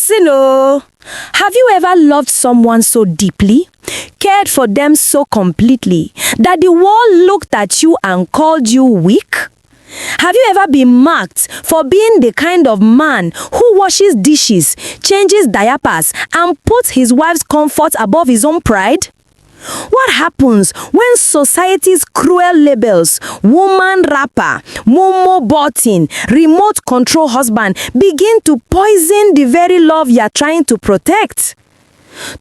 Listen, oh. Have you ever loved someone so deeply, cared for them so completely, that the world looked at you and called you weak? Have you ever been marked for being the kind of man who washes dishes, changes diapers, and puts his wife's comfort above his own pride? What happens when society's cruel labels, woman rapper, momo button, remote control husband, begin to poison the very love you're trying to protect?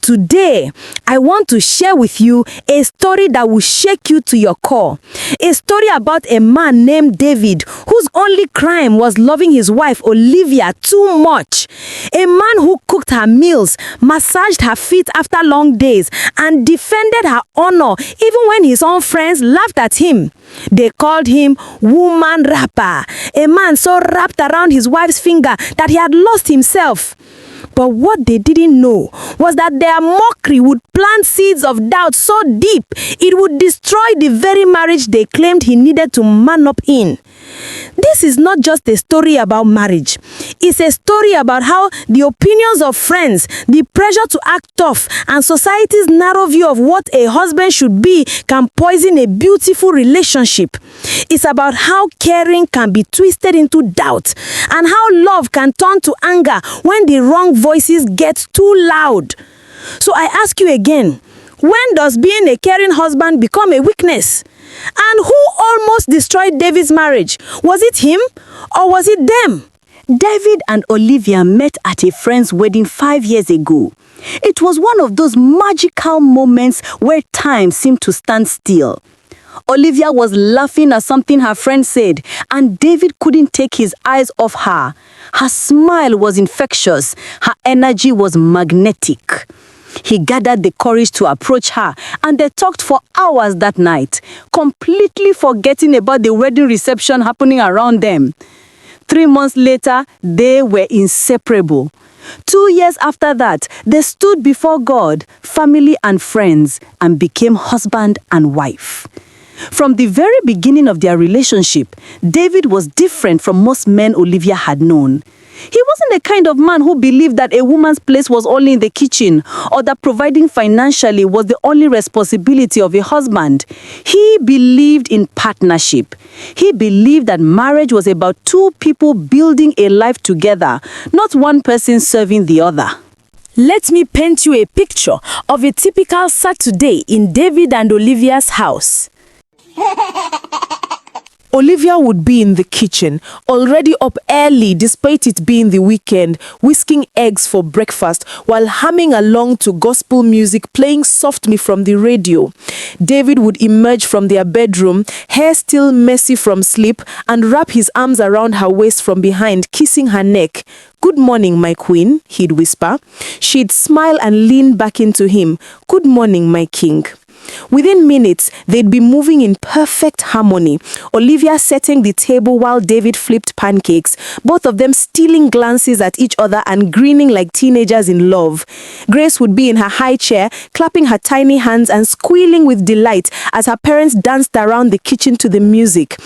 Today, I want to share with you a story that will shake you to your core. A story about a man named David, whose only crime was loving his wife Olivia too much. A man who cooked her meals, massaged her feet after long days, and defended her honor even when his own friends laughed at him. They called him woman rapper, a man so wrapped around his wife's finger that he had lost himself. But what they didn't know was that their mockery would plant seeds of doubt so deep, it would destroy the very marriage they claimed he needed to man up in. This is not just a story about marriage. It's a story about how the opinions of friends, the pressure to act tough, and society's narrow view of what a husband should be can poison a beautiful relationship. It's about how caring can be twisted into doubt, and how love can turn to anger when the wrong voices get too loud. So I ask you again, when does being a caring husband become a weakness? And who almost destroyed David's marriage? Was it him or was it them? David and Olivia met at a friend's wedding 5 years ago. It was one of those magical moments where time seemed to stand still. Olivia was laughing at something her friend said, and David couldn't take his eyes off her. Her smile was infectious. Her energy was magnetic. He gathered the courage to approach her, and they talked for hours that night, completely forgetting about the wedding reception happening around them. 3 months later, they were inseparable. 2 years after that, they stood before God, family and friends, and became husband and wife. From the very beginning of their relationship, David was different from most men Olivia had known. He wasn't the kind of man who believed that a woman's place was only in the kitchen, or that providing financially was the only responsibility of a husband. He believed in partnership. He believed that marriage was about two people building a life together, not one person serving the other. Let me paint you a picture of a typical Saturday in David and Olivia's house. Olivia would be in the kitchen, already up early despite it being the weekend, whisking eggs for breakfast while humming along to gospel music playing softly from the radio. David would emerge from their bedroom, hair still messy from sleep, and wrap his arms around her waist from behind, kissing her neck. "Good morning, my queen," he'd whisper. She'd smile and lean back into him. "Good morning, my king." Within minutes, they'd be moving in perfect harmony. Olivia setting the table while David flipped pancakes, both of them stealing glances at each other and grinning like teenagers in love. Grace would be in her high chair, clapping her tiny hands and squealing with delight as her parents danced around the kitchen to the music.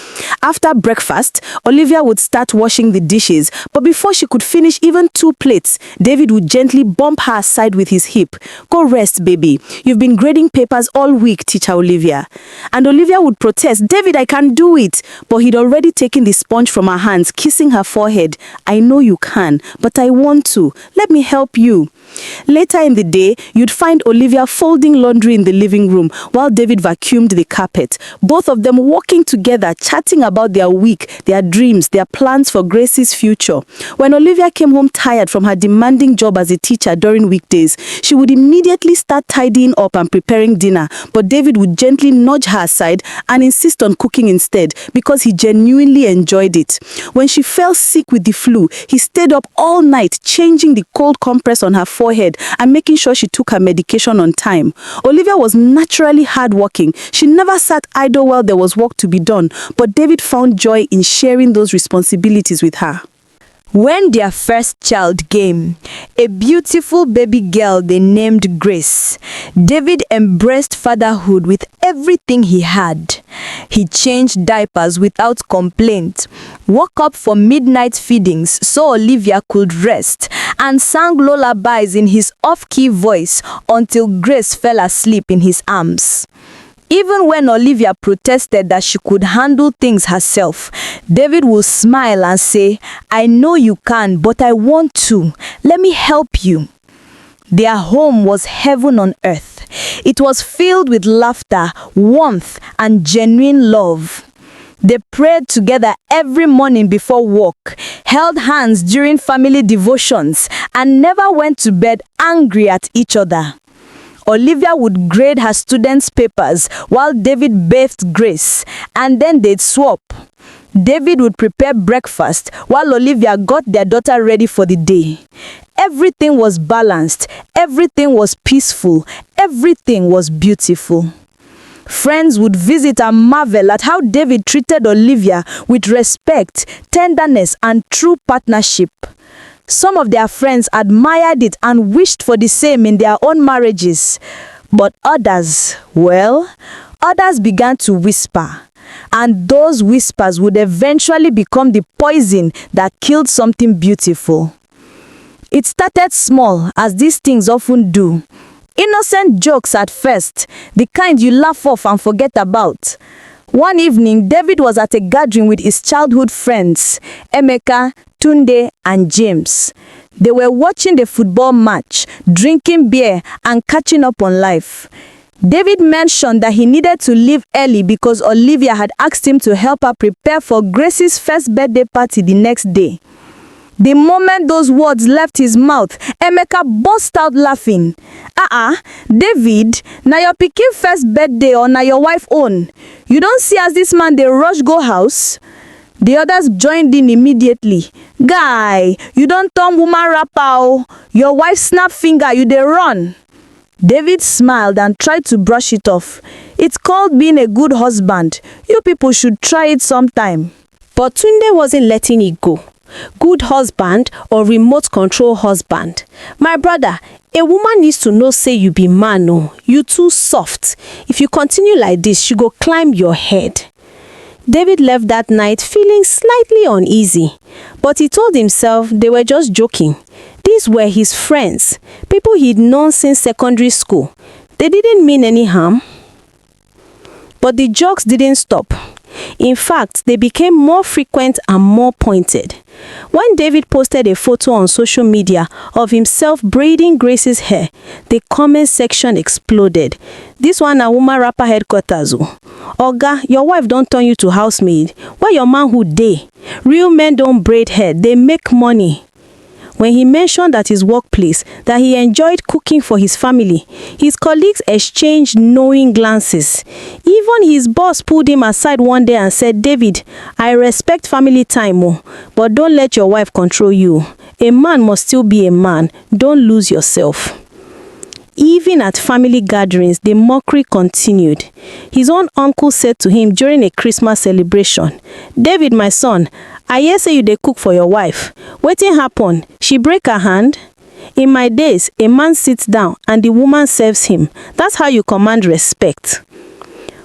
After breakfast, Olivia would start washing the dishes, but before she could finish even 2 plates, David would gently bump her aside with his hip. "Go rest, baby. You've been grading papers all week, teacher Olivia." And Olivia would protest, "David, I can't do it." But he'd already taken the sponge from her hands, kissing her forehead. "I know you can, but I want to. Let me help you." Later in the day, you'd find Olivia folding laundry in the living room while David vacuumed the carpet. Both of them walking together, chatting about their week, their dreams, their plans for Grace's future. When Olivia came home tired from her demanding job as a teacher during weekdays, she would immediately start tidying up and preparing dinner, but David would gently nudge her aside and insist on cooking instead because he genuinely enjoyed it. When she fell sick with the flu, he stayed up all night changing the cold compress on her forehead and making sure she took her medication on time. Olivia was naturally hardworking. She never sat idle while there was work to be done, but David found joy in sharing those responsibilities with her. When their first child came, a beautiful baby girl they named Grace, David embraced fatherhood with everything he had. He changed diapers without complaint, woke up for midnight feedings so Olivia could rest, and sang lullabies in his off-key voice until Grace fell asleep in his arms. Even when Olivia protested that she could handle things herself, David would smile and say, "I know you can, but I want to. Let me help you." Their home was heaven on earth. It was filled with laughter, warmth, and genuine love. They prayed together every morning before work, held hands during family devotions, and never went to bed angry at each other. Olivia would grade her students' papers while David bathed Grace, and then they'd swap. David would prepare breakfast while Olivia got their daughter ready for the day. Everything was balanced, everything was peaceful, everything was beautiful. Friends would visit and marvel at how David treated Olivia with respect, tenderness, and true partnership. Some of their friends admired it and wished for the same in their own marriages. But others began to whisper. And those whispers would eventually become the poison that killed something beautiful. It started small, as these things often do. Innocent jokes at first, the kind you laugh off and forget about. One evening, David was at a gathering with his childhood friends, Emeka, Tunde, and James. They were watching the football match, drinking beer, and catching up on life. David mentioned that he needed to leave early because Olivia had asked him to help her prepare for Grace's first birthday party the next day. The moment those words left his mouth, Emeka burst out laughing. David, na your pikin first birthday or na your wife own? You don't see as this man dey rush go house? The others joined in immediately. Guy, you don't turn woman rapper o. Your wife snap finger, you dey run. David smiled and tried to brush it off. It's called being a good husband. You people should try it sometime. But Tunde wasn't letting it go. Good husband or remote control husband. My brother, a woman needs to know say you be man o. You too soft. If you continue like this, she go climb your head. David left that night feeling slightly uneasy, but he told himself they were just joking. These were his friends, people he'd known since secondary school. They didn't mean any harm. But the jokes didn't stop. In fact, they became more frequent and more pointed. When David posted a photo on social media of himself braiding Grace's hair, the comment section exploded. This one a woman rapper headquarters. Oga, your wife don't turn you to housemaid. Where your manhood dey? Real men don't braid hair, they make money. When he mentioned at his workplace that he enjoyed cooking for his family, his colleagues exchanged knowing glances. Even his boss pulled him aside one day and said, "David, I respect family time, but don't let your wife control you. A man must still be a man. Don't lose yourself." Even at family gatherings, the mockery continued. His own uncle said to him during a Christmas celebration, "David, my son, I hear say you dey cook for your wife. Wetin happen? She break her hand? In my days, a man sits down and the woman serves him. That's how you command respect."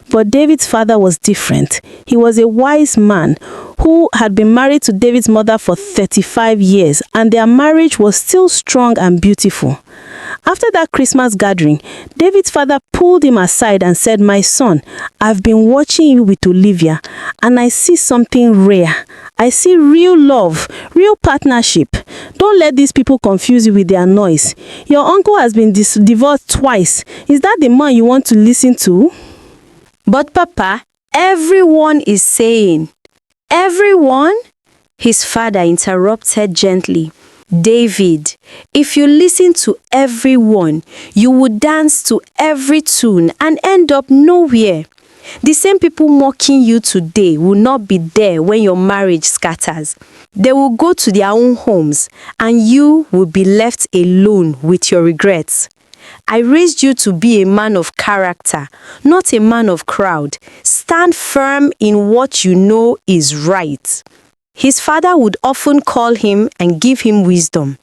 But David's father was different. He was a wise man who had been married to David's mother for 35 years, and their marriage was still strong and beautiful. After that Christmas gathering, David's father pulled him aside and said, "My son, I've been watching you with Olivia, and I see something rare. I see real love, real partnership. Don't let these people confuse you with their noise. Your uncle has been divorced twice. Is that the man you want to listen to?" But Papa, everyone is saying. Everyone? His father interrupted gently. David, if you listen to everyone, you would dance to every tune and end up nowhere. The same people mocking you today will not be there when your marriage scatters. They will go to their own homes and you will be left alone with your regrets. I raised you to be a man of character, not a man of crowd. Stand firm in what you know is right. His father would often call him and give him wisdom.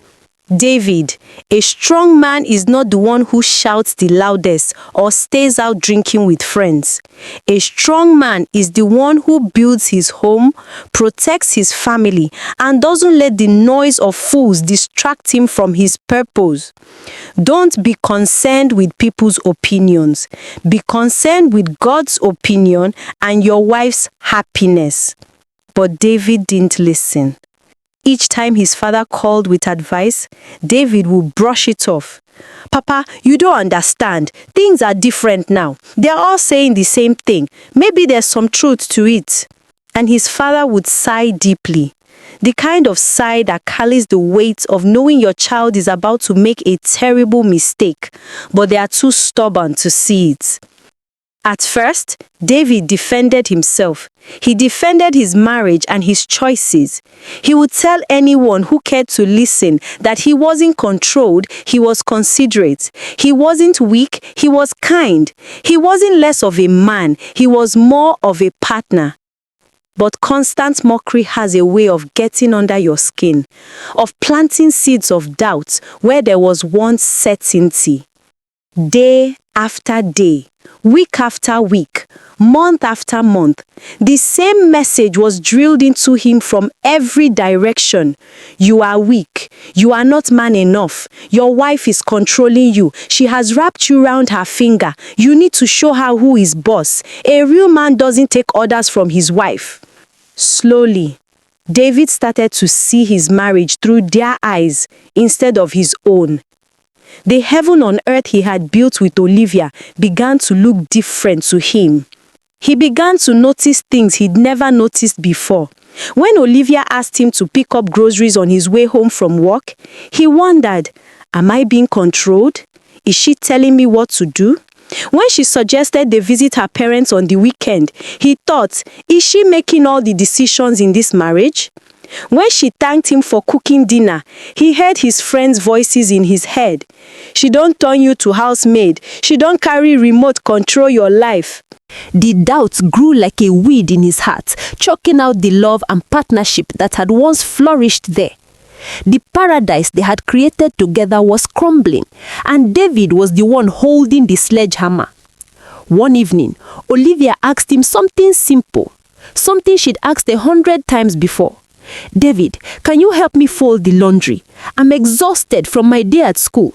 David, a strong man is not the one who shouts the loudest or stays out drinking with friends. A strong man is the one who builds his home, protects his family, and doesn't let the noise of fools distract him from his purpose. Don't be concerned with people's opinions. Be concerned with God's opinion and your wife's happiness. But David didn't listen. Each time his father called with advice, David would brush it off. Papa, you don't understand. Things are different now. They're all saying the same thing. Maybe there's some truth to it. And his father would sigh deeply. The kind of sigh that carries the weight of knowing your child is about to make a terrible mistake, but they are too stubborn to see it. At first, David defended himself. He defended his marriage and his choices. He would tell anyone who cared to listen that he wasn't controlled, he was considerate. He wasn't weak, he was kind. He wasn't less of a man, he was more of a partner. But constant mockery has a way of getting under your skin, of planting seeds of doubt where there was once certainty. Day after day, week after week, month after month, the same message was drilled into him from every direction. You are weak. You are not man enough. Your wife is controlling you. She has wrapped you round her finger. You need to show her who is boss. A real man doesn't take orders from his wife. Slowly, David started to see his marriage through their eyes instead of his own. The heaven on earth he had built with Olivia began to look different to him. He began to notice things he'd never noticed before. When Olivia asked him to pick up groceries on his way home from work, he wondered, am I being controlled? Is she telling me what to do? When she suggested they visit her parents on the weekend, he thought, is she making all the decisions in this marriage? When she thanked him for cooking dinner, he heard his friends' voices in his head. She don't turn you to housemaid. She don't carry remote control your life. The doubts grew like a weed in his heart, choking out the love and partnership that had once flourished there. The paradise they had created together was crumbling, and David was the one holding the sledgehammer. One evening, Olivia asked him something simple, something she'd asked 100 times before. David, can you help me fold the laundry? I'm exhausted from my day at school.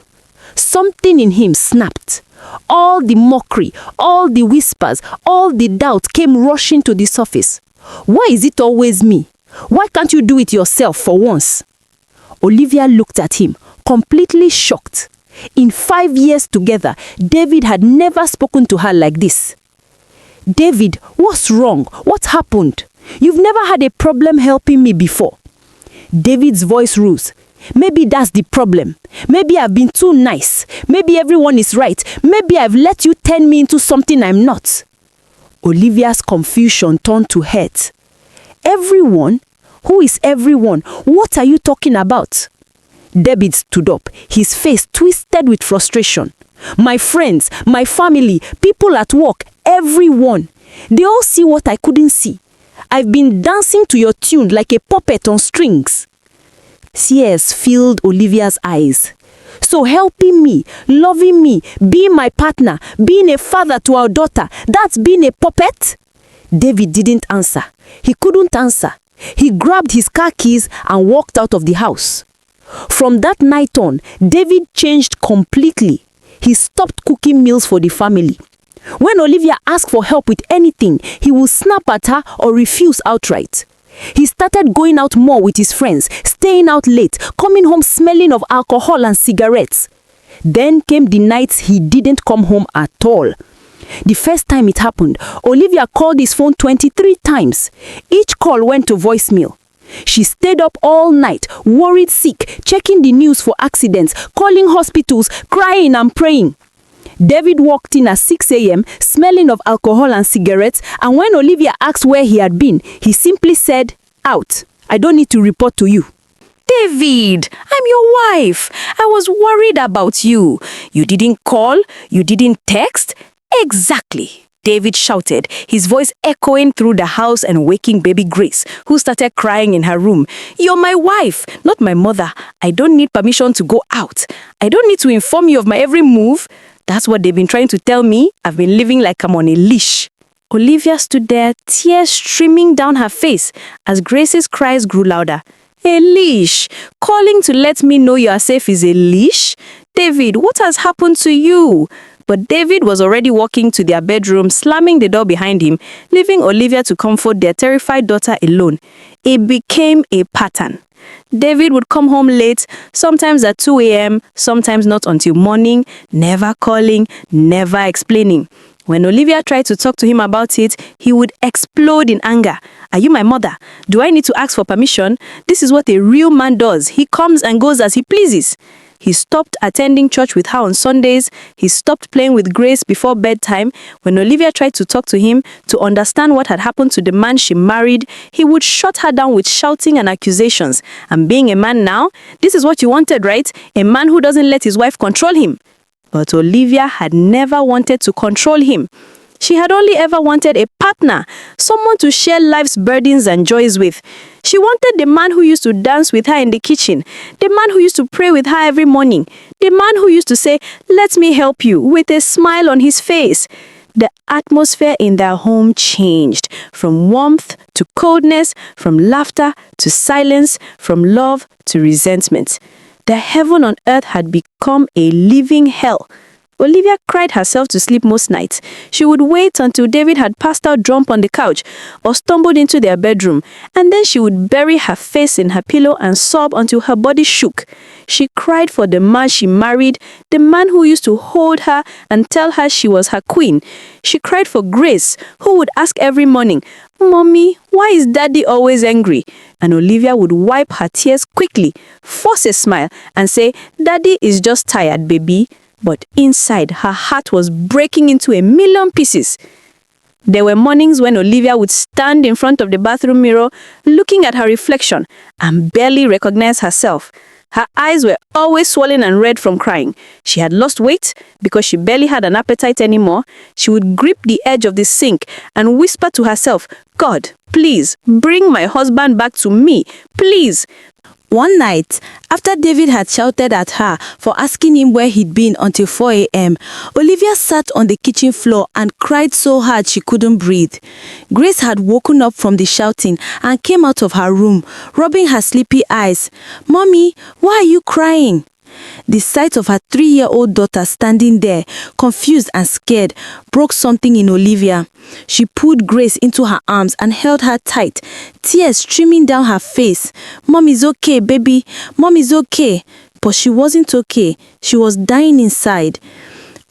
Something in him snapped. All the mockery, all the whispers, all the doubt came rushing to the surface. Why is it always me? Why can't you do it yourself for once? Olivia looked at him, completely shocked. In 5 years together, David had never spoken to her like this. David, what's wrong? What happened? You've never had a problem helping me before. David's voice rose. Maybe that's the problem. Maybe I've been too nice. Maybe everyone is right. Maybe I've let you turn me into something I'm not. Olivia's confusion turned to hurt. Everyone? Who is everyone? What are you talking about? David stood up, his face twisted with frustration. My friends, my family, people at work, everyone. They all see what I couldn't see. I've been dancing to your tune like a puppet on strings. Tears filled Olivia's eyes. So helping me, loving me, being my partner, being a father to our daughter, that's being a puppet? David didn't answer. He couldn't answer. He grabbed his car keys and walked out of the house. From that night on, David changed completely. He stopped cooking meals for the family. When Olivia asked for help with anything, he would snap at her or refuse outright. He started going out more with his friends, staying out late, coming home smelling of alcohol and cigarettes. Then came the nights he didn't come home at all. The first time it happened, Olivia called his phone 23 times. Each call went to voicemail. She stayed up all night, worried sick, checking the news for accidents, calling hospitals, crying and praying. David walked in at 6 a.m., smelling of alcohol and cigarettes, and when Olivia asked where he had been, he simply said, out. I don't need to report to you. David, I'm your wife. I was worried about you. You didn't call, you didn't text. Exactly. David shouted, his voice echoing through the house and waking baby Grace, who started crying in her room. "You're my wife, not my mother. I don't need permission to go out. I don't need to inform you of my every move. That's what they've been trying to tell me. I've been living like I'm on a leash." Olivia stood there, tears streaming down her face as Grace's cries grew louder. "A leash? Calling to let me know you are safe is a leash? David, what has happened to you?" But David was already walking to their bedroom, slamming the door behind him, leaving Olivia to comfort their terrified daughter alone. It became a pattern. David would come home late, sometimes at 2 a.m., sometimes not until morning, never calling, never explaining. When Olivia tried to talk to him about it, he would explode in anger. "Are you my mother? Do I need to ask for permission? This is what a real man does. He comes and goes as he pleases." He stopped attending church with her on Sundays. He stopped playing with Grace before bedtime. When Olivia tried to talk to him to understand what had happened to the man she married, he would shut her down with shouting and accusations. "I'm being a man now? This is what you wanted, right? A man who doesn't let his wife control him." But Olivia had never wanted to control him. She had only ever wanted a partner, someone to share life's burdens and joys with. She wanted the man who used to dance with her in the kitchen, the man who used to pray with her every morning, the man who used to say, "Let me help you," with a smile on his face. The atmosphere in their home changed, from warmth to coldness, from laughter to silence, from love to resentment. The heaven on earth had become a living hell. Olivia cried herself to sleep most nights. She would wait until David had passed out drunk on the couch or stumbled into their bedroom, and then she would bury her face in her pillow and sob until her body shook. She cried for the man she married, the man who used to hold her and tell her she was her queen. She cried for Grace, who would ask every morning, "Mommy, why is Daddy always angry?" And Olivia would wipe her tears quickly, force a smile, and say, "Daddy is just tired, baby." But inside, her heart was breaking into a million pieces. There were mornings when Olivia would stand in front of the bathroom mirror, looking at her reflection, and barely recognize herself. Her eyes were always swollen and red from crying. She had lost weight because she barely had an appetite anymore. She would grip the edge of the sink and whisper to herself, "God, please, bring my husband back to me, please." One night, after David had shouted at her for asking him where he'd been until 4 a.m., Olivia sat on the kitchen floor and cried so hard she couldn't breathe. Grace had woken up from the shouting and came out of her room, rubbing her sleepy eyes. "Mommy, why are you crying?" The sight of her 3-year-old daughter standing there, confused and scared, broke something in Olivia. She pulled Grace into her arms and held her tight, tears streaming down her face. "Mommy's okay, baby. Mommy's okay." But she wasn't okay. She was dying inside.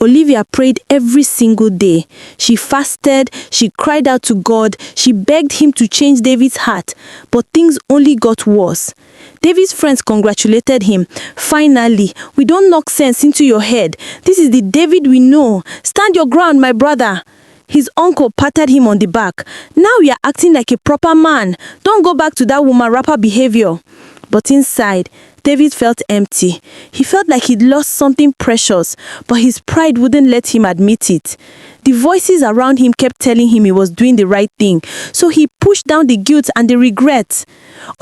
Olivia prayed every single day. She fasted, she cried out to God, she begged him to change David's heart, but things only got worse. David's friends congratulated him. "Finally, we don't knock sense into your head. This is the David we know. Stand your ground, my brother." His uncle patted him on the back. "Now you are acting like a proper man. Don't go back to that woman rapper behavior." But inside, David felt empty. He felt like he'd lost something precious, but his pride wouldn't let him admit it. The voices around him kept telling him he was doing the right thing, so he pushed down the guilt and the regret.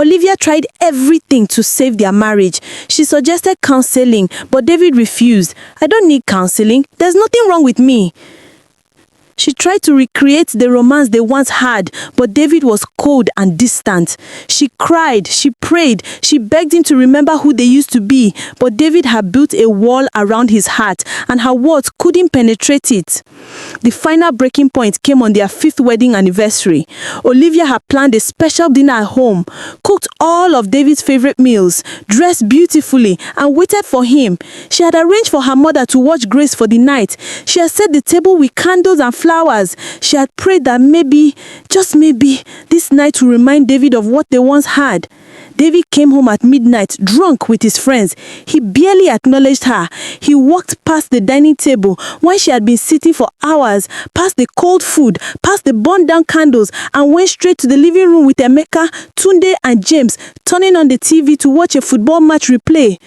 Olivia tried everything to save their marriage. She suggested counseling, but David refused. "I don't need counseling. There's nothing wrong with me." She tried to recreate the romance they once had, but David was cold and distant. She cried, she prayed, she begged him to remember who they used to be, but David had built a wall around his heart, and her words couldn't penetrate it. The final breaking point came on their 5th wedding anniversary. Olivia had planned a special dinner at home, cooked all of David's favorite meals, dressed beautifully, and waited for him. She had arranged for her mother to watch Grace for the night. She had set the table with candles and flowers. She had prayed that maybe, just maybe, this night will remind David of what they once had. David came home at midnight, drunk with his friends. He barely acknowledged her. He walked past the dining table when she had been sitting for hours, past the cold food, past the burned-down candles, and went straight to the living room with Emeka, Tunde, and James, turning on the TV to watch a football match replay.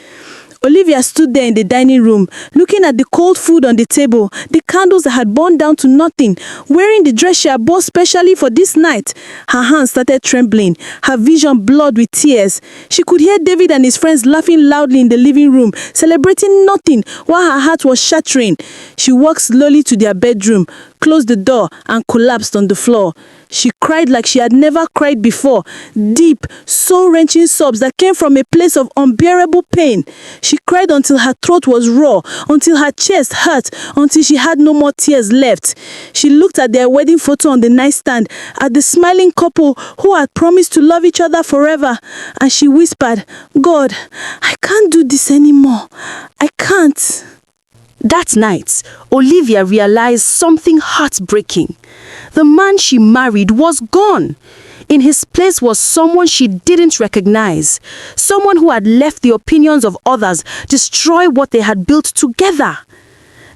Olivia stood there in the dining room, looking at the cold food on the table, the candles that had burned down to nothing, wearing the dress she had bought specially for this night. Her hands started trembling, her vision blurred with tears. She could hear David and his friends laughing loudly in the living room, celebrating nothing, while her heart was shattering. She walked slowly to their bedroom, closed the door, and collapsed on the floor. She cried like she had never cried before, deep, soul-wrenching sobs that came from a place of unbearable pain. She cried until her throat was raw, until her chest hurt, until she had no more tears left. She looked at their wedding photo on the nightstand, at the smiling couple who had promised to love each other forever, and she whispered, "God, I can't do this anymore. I can't." That night, Olivia realized something heartbreaking. The man she married was gone. In his place was someone she didn't recognize, someone who had left the opinions of others destroy what they had built together.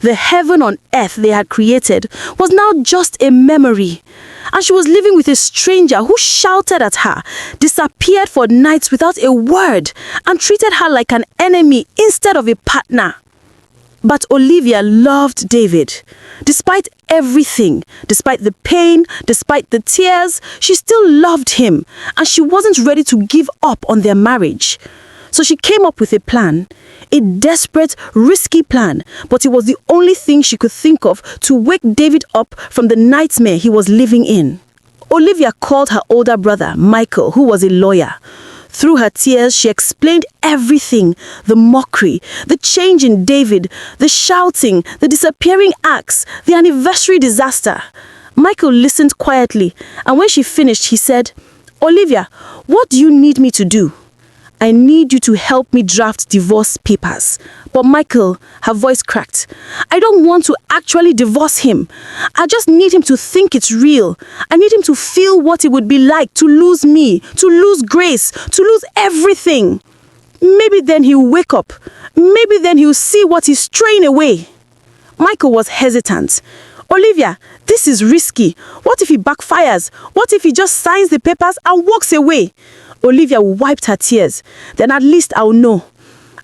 The heaven on earth they had created was now just a memory, and she was living with a stranger who shouted at her, disappeared for nights without a word, and treated her like an enemy instead of a partner. But Olivia loved David. Despite everything, despite the pain, despite the tears, she still loved him, and she wasn't ready to give up on their marriage. So she came up with a plan, a desperate, risky plan, but it was the only thing she could think of to wake David up from the nightmare he was living in. Olivia called her older brother, Michael, who was a lawyer. Through her tears, she explained everything, the mockery, the change in David, the shouting, the disappearing acts, the anniversary disaster. Michael listened quietly, and when she finished, he said, "Olivia, what do you need me to do?" "I need you to help me draft divorce papers." "But Michael," her voice cracked, "I don't want to actually divorce him. I just need him to think it's real. I need him to feel what it would be like to lose me, to lose Grace, to lose everything. Maybe then he'll wake up. Maybe then he'll see what he's throwing away." Michael was hesitant. "Olivia, this is risky. What if he backfires? What if he just signs the papers and walks away?" Olivia wiped her tears. "Then at least I'll know.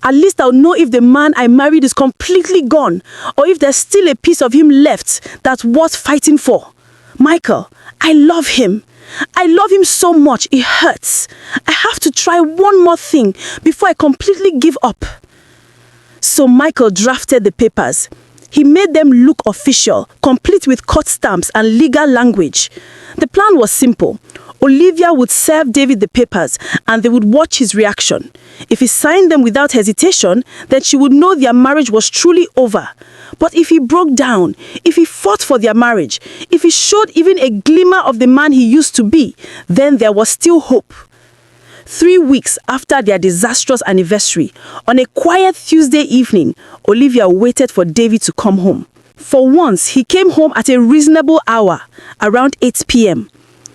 At least I'll know if the man I married is completely gone, or if there's still a piece of him left that's worth fighting for. Michael, I love him. I love him so much, it hurts. I have to try one more thing before I completely give up." So Michael drafted the papers. He made them look official, complete with court stamps and legal language. The plan was simple. Olivia would serve David the papers, and they would watch his reaction. If he signed them without hesitation, then she would know their marriage was truly over. But if he broke down, if he fought for their marriage, if he showed even a glimmer of the man he used to be, then there was still hope. 3 weeks after their disastrous anniversary, on a quiet Tuesday evening, Olivia waited for David to come home. For once, he came home at a reasonable hour, around 8 p.m.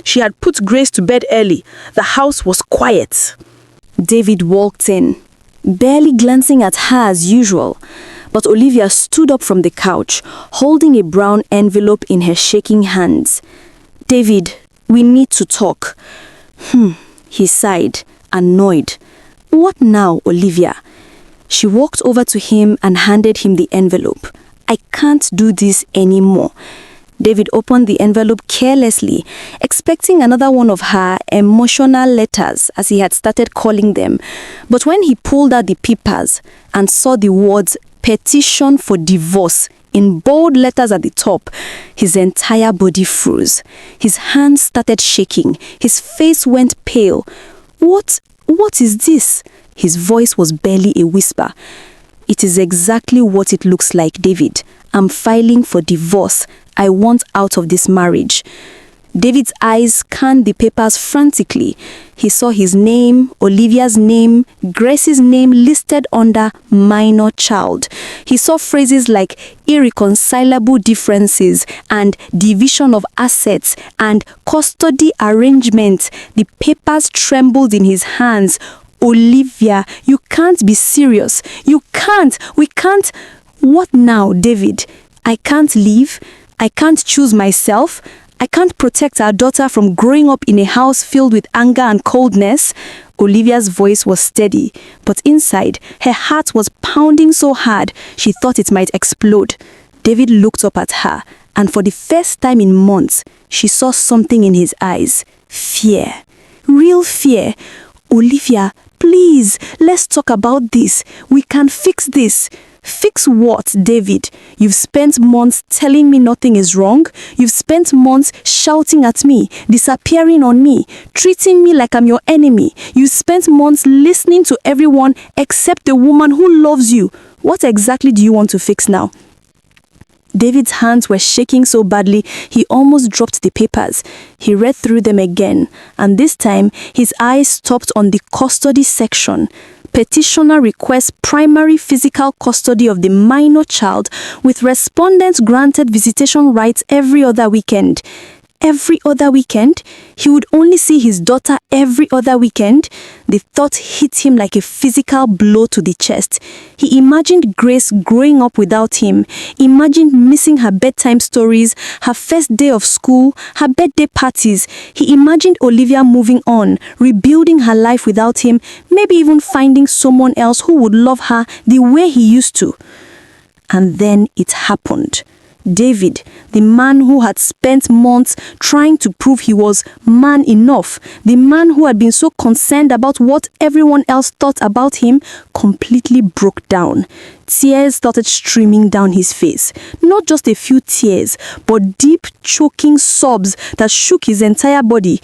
She had put Grace to bed early. The house was quiet. David walked in, barely glancing at her as usual. But Olivia stood up from the couch, holding a brown envelope in her shaking hands. "David, we need to talk." He sighed, annoyed. "What now, Olivia?" She walked over to him and handed him the envelope. "I can't do this anymore." David opened the envelope carelessly, expecting another one of her emotional letters, as he had started calling them. But when he pulled out the papers and saw the words "petition for divorce" in bold letters at the top, his entire body froze. His hands started shaking. His face went pale. What is this?" His voice was barely a whisper. "It is exactly what it looks like, David. I'm filing for divorce. I want out of this marriage." David's eyes scanned the papers frantically. He saw his name, Olivia's name, Grace's name listed under minor child. He saw phrases like irreconcilable differences and division of assets and custody arrangement. The papers trembled in his hands. "Olivia, you can't be serious. You can't. We can't." "What now, David? I can't leave. I can't choose myself. I can't protect our daughter from growing up in a house filled with anger and coldness. Olivia's voice was steady, but inside, her heart was pounding so hard she thought it might explode. David looked up at her, and for the first time in months, she saw something in his eyes. Fear. Real fear. Olivia, please, let's talk about this. We can fix this. Fix what, David? You've spent months telling me nothing is wrong. You've spent months shouting at me, disappearing on me, treating me like I'm your enemy. You've spent months listening to everyone except the woman who loves you. What exactly do you want to fix now? David's hands were shaking so badly he almost dropped the papers. He read through them again, and this time his eyes stopped on the custody section. Petitioner requests primary physical custody of the minor child with respondents granted visitation rights every other weekend. Every other weekend? He would only see his daughter every other weekend? The thought hit him like a physical blow to the chest. He imagined Grace growing up without him, imagined missing her bedtime stories, her first day of school, her birthday parties. He imagined Olivia moving on, rebuilding her life without him, maybe even finding someone else who would love her the way he used to. And then it happened. David, the man who had spent months trying to prove he was man enough, the man who had been so concerned about what everyone else thought about him, completely broke down. Tears started streaming down his face. Not just a few tears, but deep, choking sobs that shook his entire body.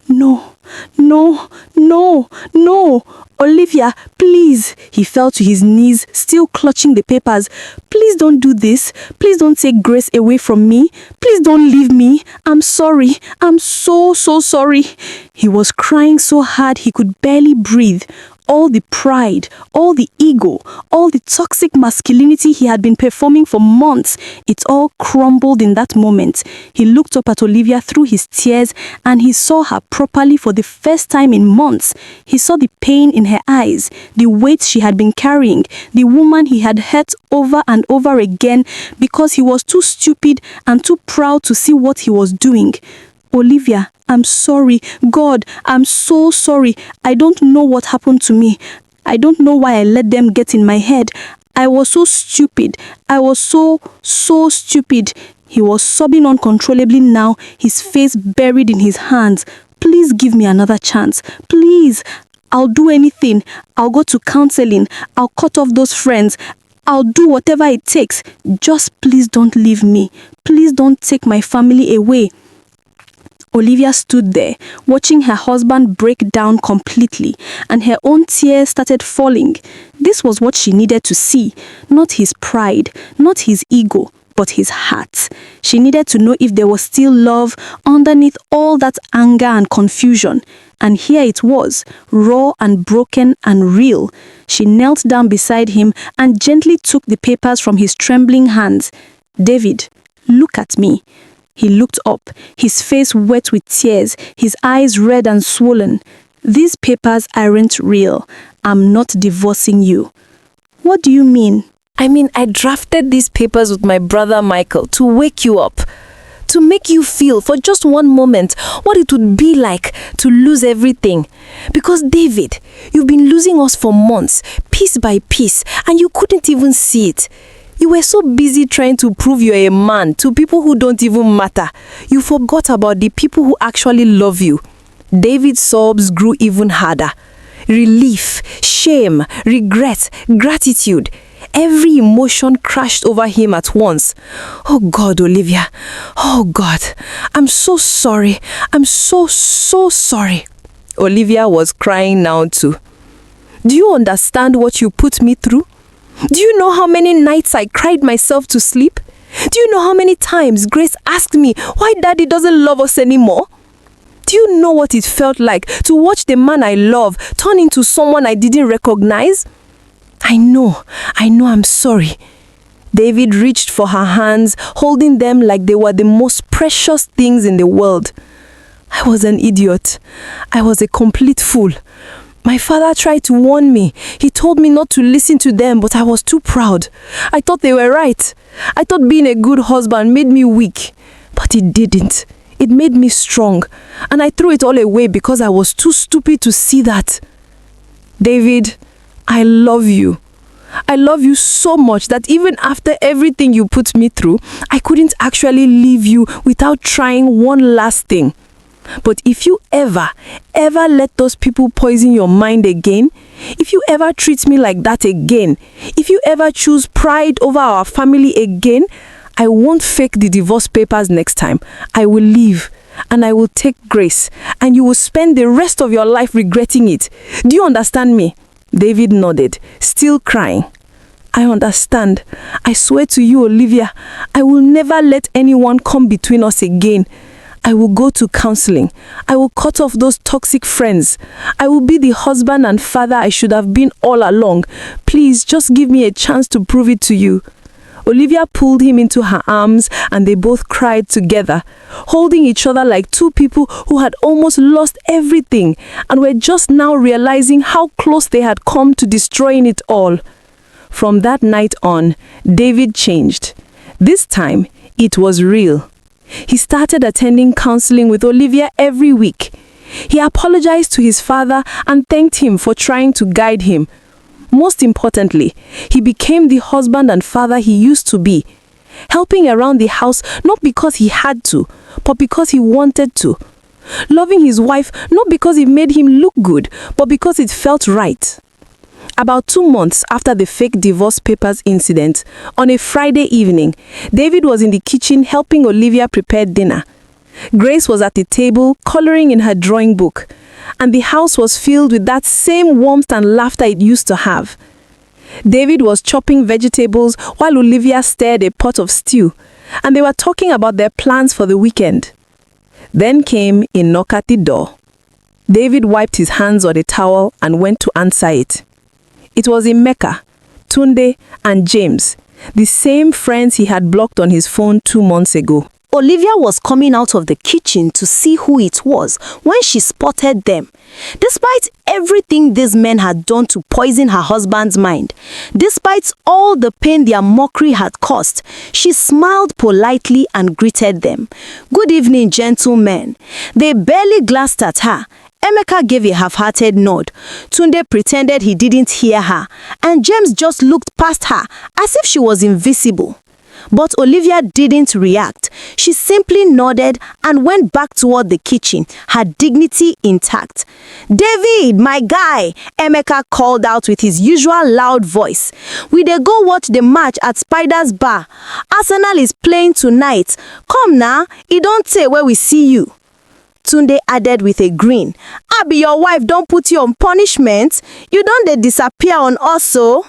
No, no, no, no. Olivia, please. He fell to his knees, still clutching the papers. Please don't do this. Please don't take Grace away from me. Please don't leave me. I'm sorry. I'm so sorry. He was crying so hard he could barely breathe. All the pride, all the ego, all the toxic masculinity he had been performing for months, it all crumbled in that moment. He looked up at Olivia through his tears and he saw her properly for the first time in months. He saw the pain in her eyes, the weight she had been carrying, the woman he had hurt over and over again because he was too stupid and too proud to see what he was doing. Olivia, I'm sorry. God, I'm so sorry. I don't know what happened to me. I don't know why I let them get in my head. I was so stupid. I was so stupid. He was sobbing uncontrollably now, his face buried in his hands. Please give me another chance. Please. I'll do anything. I'll go to counseling. I'll cut off those friends. I'll do whatever it takes. Just please don't leave me. Please don't take my family away. Olivia stood there, watching her husband break down completely, and her own tears started falling. This was what she needed to see, not his pride, not his ego, but his heart. She needed to know if there was still love underneath all that anger and confusion. And here it was, raw and broken and real. She knelt down beside him and gently took the papers from his trembling hands. David, look at me. He looked up, his face wet with tears, his eyes red and swollen. These papers aren't real. I'm not divorcing you. What do you mean? I drafted these papers with my brother Michael to wake you up, to make you feel for just one moment what it would be like to lose everything. Because David, you've been losing us for months, piece by piece, and you couldn't even see it. You were so busy trying to prove you're a man to people who don't even matter. You forgot about the people who actually love you. David's sobs grew even harder. Relief, shame, regret, gratitude. Every emotion crashed over him at once. Oh God, Olivia. Oh God. I'm so sorry. I'm so sorry. Olivia was crying now too. Do you understand what you put me through? Do you know how many nights I cried myself to sleep? Do you know how many times Grace asked me why Daddy doesn't love us anymore? Do you know what it felt like to watch the man I love turn into someone I didn't recognize? I know, I'm sorry. David reached for her hands, holding them like they were the most precious things in the world. I was an idiot. I was a complete fool. My father tried to warn me. He told me not to listen to them, but I was too proud. I thought they were right. I thought being a good husband made me weak. But it didn't. It made me strong, and I threw it all away because I was too stupid to see that. David, I love you. I love you so much that even after everything you put me through, I couldn't actually leave you without trying one last thing. But if you ever let those people poison your mind again, if you ever treat me like that again, if you ever choose pride over our family again, I won't fake the divorce papers next time. I will leave, and I will take Grace, and you will spend the rest of your life regretting it. Do you understand me? David nodded, still crying. I understand. I swear to you, Olivia, I will never let anyone come between us again. I will go to counseling. I will cut off those toxic friends. I will be the husband and father I should have been all along. Please, just give me a chance to prove it to you. Olivia pulled him into her arms and they both cried together, holding each other like two people who had almost lost everything and were just now realizing how close they had come to destroying it all. From that night on, David changed. This time, it was real. He started attending counseling with Olivia every week. He apologized to his father and thanked him for trying to guide him. Most importantly, he became the husband and father he used to be, helping around the house not because he had to, but because he wanted to. Loving his wife not because it made him look good, but because it felt right. About 2 months after the fake divorce papers incident, on a Friday evening, David was in the kitchen helping Olivia prepare dinner. Grace was at the table coloring in her drawing book, and the house was filled with that same warmth and laughter it used to have. David was chopping vegetables while Olivia stirred a pot of stew, and they were talking about their plans for the weekend. Then came a knock at the door. David wiped his hands on a towel and went to answer it. It was Emeka, Tunde, and James, the same friends he had blocked on his phone 2 months ago. Olivia was coming out of the kitchen to see who it was when she spotted them. Despite everything these men had done to poison her husband's mind, despite all the pain their mockery had caused, she smiled politely and greeted them. "Good evening, gentlemen." They barely glanced at her. Emeka gave a half-hearted nod. Tunde pretended he didn't hear her, and James just looked past her as if she was invisible. But Olivia didn't react. She simply nodded and went back toward the kitchen, her dignity intact. "David, my guy," Emeka called out with his usual loud voice. "We dey go watch the match at Spider's Bar. Arsenal is playing tonight. Come now, e don tey where we see you." Tunde added with a grin. "Abi, your wife don't put you on punishment? You don't dey disappear on us so?"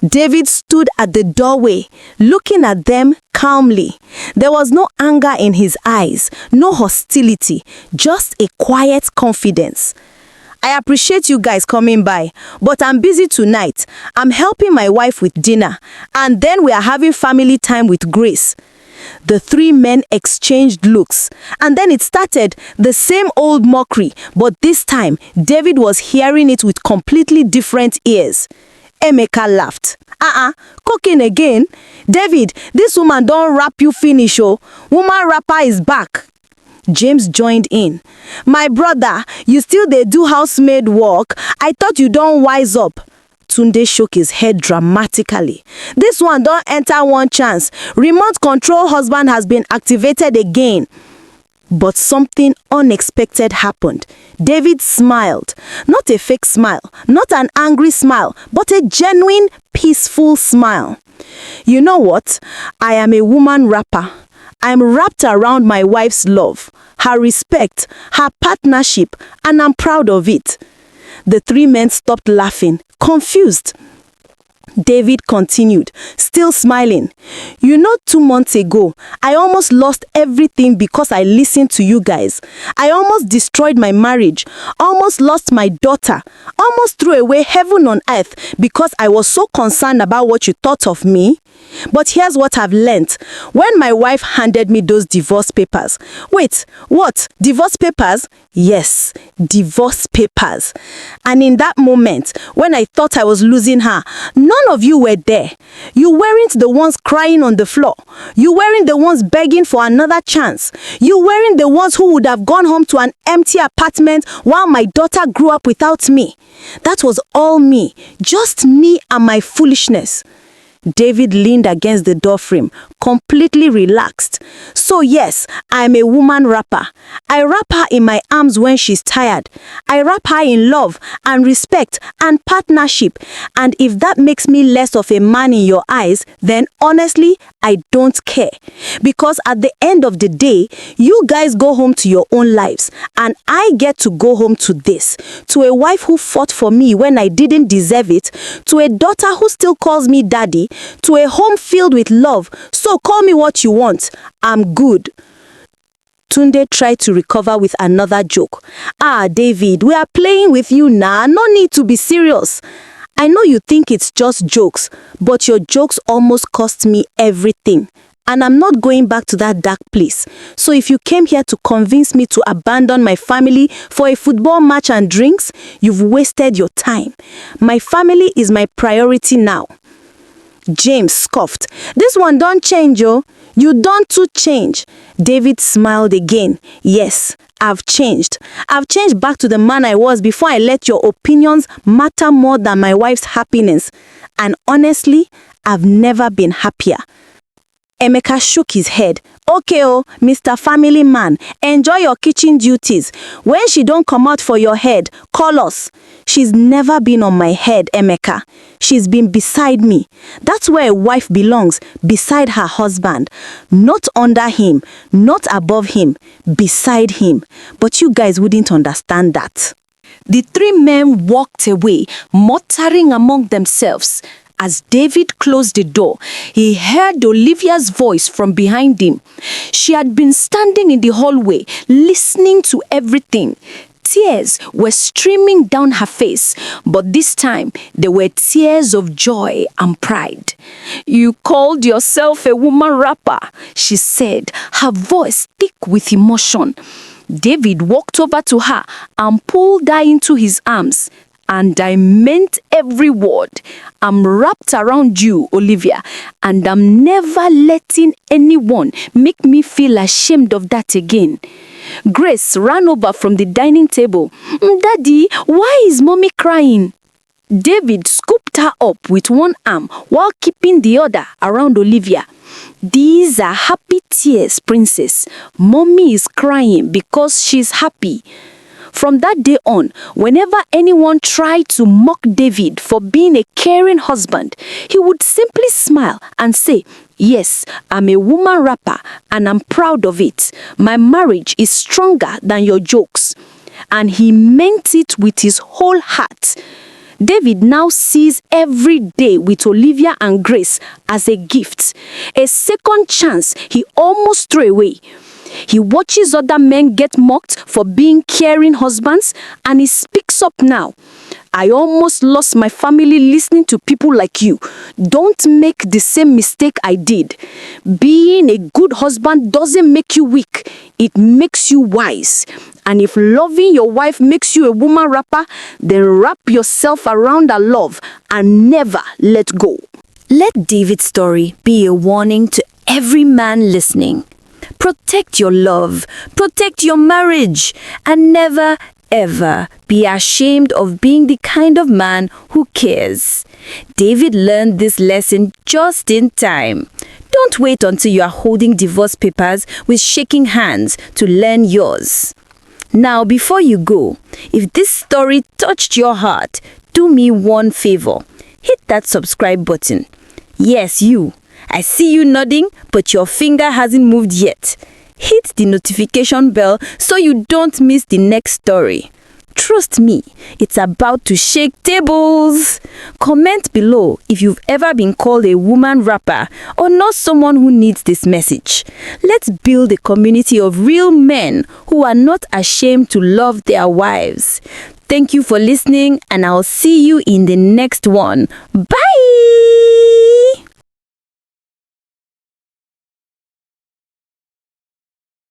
David stood at the doorway, looking at them calmly. There was no anger in his eyes, no hostility, just a quiet confidence. "I appreciate you guys coming by, but I'm busy tonight. I'm helping my wife with dinner, and then we are having family time with Grace." The three men exchanged looks, and then it started the same old mockery, but this time David was hearing it with completely different ears. Emeka laughed. Cooking again? David, this woman don't rap you finish, oh. Woman rapper is back." James joined in. "My brother, you still dey do housemaid work? I thought you don't wise up." Tunde shook his head dramatically. "This one don't enter one chance. Remote control husband has been activated again." But something unexpected happened. David smiled. Not a fake smile, not an angry smile, but a genuine, peaceful smile. "You know what? I am a woman rapper. I'm wrapped around my wife's love, her respect, her partnership, and I'm proud of it." The three men stopped laughing, confused. David continued, still smiling. "You know, 2 months ago, I almost lost everything because I listened to you guys. I almost destroyed my marriage, almost lost my daughter, almost threw away heaven on earth because I was so concerned about what you thought of me. But here's what I've learned. When my wife handed me those divorce papers." "Wait, what? Divorce papers?" "Yes, divorce papers. And in that moment, when I thought I was losing her, none of you were there. You weren't the ones crying on the floor. You weren't the ones begging for another chance. You weren't the ones who would have gone home to an empty apartment while my daughter grew up without me. That was all me, just me and my foolishness. David leaned against the doorframe, completely relaxed. So yes, I'm a woman rapper. I wrap her in my arms when she's tired. I wrap her in love and respect and partnership. And if that makes me less of a man in your eyes, then honestly, I don't care. Because at the end of the day, you guys go home to your own lives. And I get to go home to this. To a wife who fought for me when I didn't deserve it. To a daughter who still calls me daddy. To a home filled with love. So call me what you want. I'm good. Tunde tried to recover with another joke. David, we are playing with you now. No need to be serious. I know you think it's just jokes, but your jokes almost cost me everything. And I'm not going back to that dark place. So if you came here to convince me to abandon my family for a football match and drinks, you've wasted your time. My family is my priority now. James scoffed. This one don't change, oh. You don't too change. David smiled again. Yes, I've changed. I've changed back to the man I was before I let your opinions matter more than my wife's happiness. And honestly, I've never been happier. Emeka shook his head. Okay, Mr. Family Man, enjoy your kitchen duties. When she don't come out for your head, call us. She's never been on my head, Emeka. She's been beside me. That's where a wife belongs, beside her husband. Not under him, not above him, beside him. But you guys wouldn't understand that. The three men walked away, muttering among themselves. As David closed the door, he heard Olivia's voice from behind him. She had been standing in the hallway, listening to everything. Tears were streaming down her face, but this time they were tears of joy and pride. "You called yourself a woman rapper," she said, her voice thick with emotion. David walked over to her and pulled her into his arms. "And I meant every word. I'm wrapped around you, Olivia, and I'm never letting anyone make me feel ashamed of that again." Grace ran over from the dining table. "Daddy, why is mommy crying?" David scooped her up with one arm while keeping the other around Olivia. "These are happy tears, princess. Mommy is crying because she's happy." From that day on, whenever anyone tried to mock David for being a caring husband, he would simply smile and say, "Yes, I'm a woman rapper and I'm proud of it. My marriage is stronger than your jokes." And he meant it with his whole heart. David now sees every day with Olivia and Grace as a gift, a second chance he almost threw away. He watches other men get mocked for being caring husbands, and he speaks up now. "I almost lost my family listening to people like you. Don't make the same mistake I did. Being a good husband doesn't make you weak. It makes you wise. And if loving your wife makes you a woman rapper, then wrap yourself around her love and never let go." Let David's story be a warning to every man listening. Protect your love, protect your marriage, and never, ever be ashamed of being the kind of man who cares. David learned this lesson just in time. Don't wait until you are holding divorce papers with shaking hands to learn yours. Now, before you go, if this story touched your heart, do me one favor. Hit that subscribe button. Yes, you. I see you nodding, but your finger hasn't moved yet. Hit the notification bell so you don't miss the next story. Trust me, it's about to shake tables. Comment below if you've ever been called a woman rapper or know someone who needs this message. Let's build a community of real men who are not ashamed to love their wives. Thank you for listening, and I'll see you in the next one. Bye!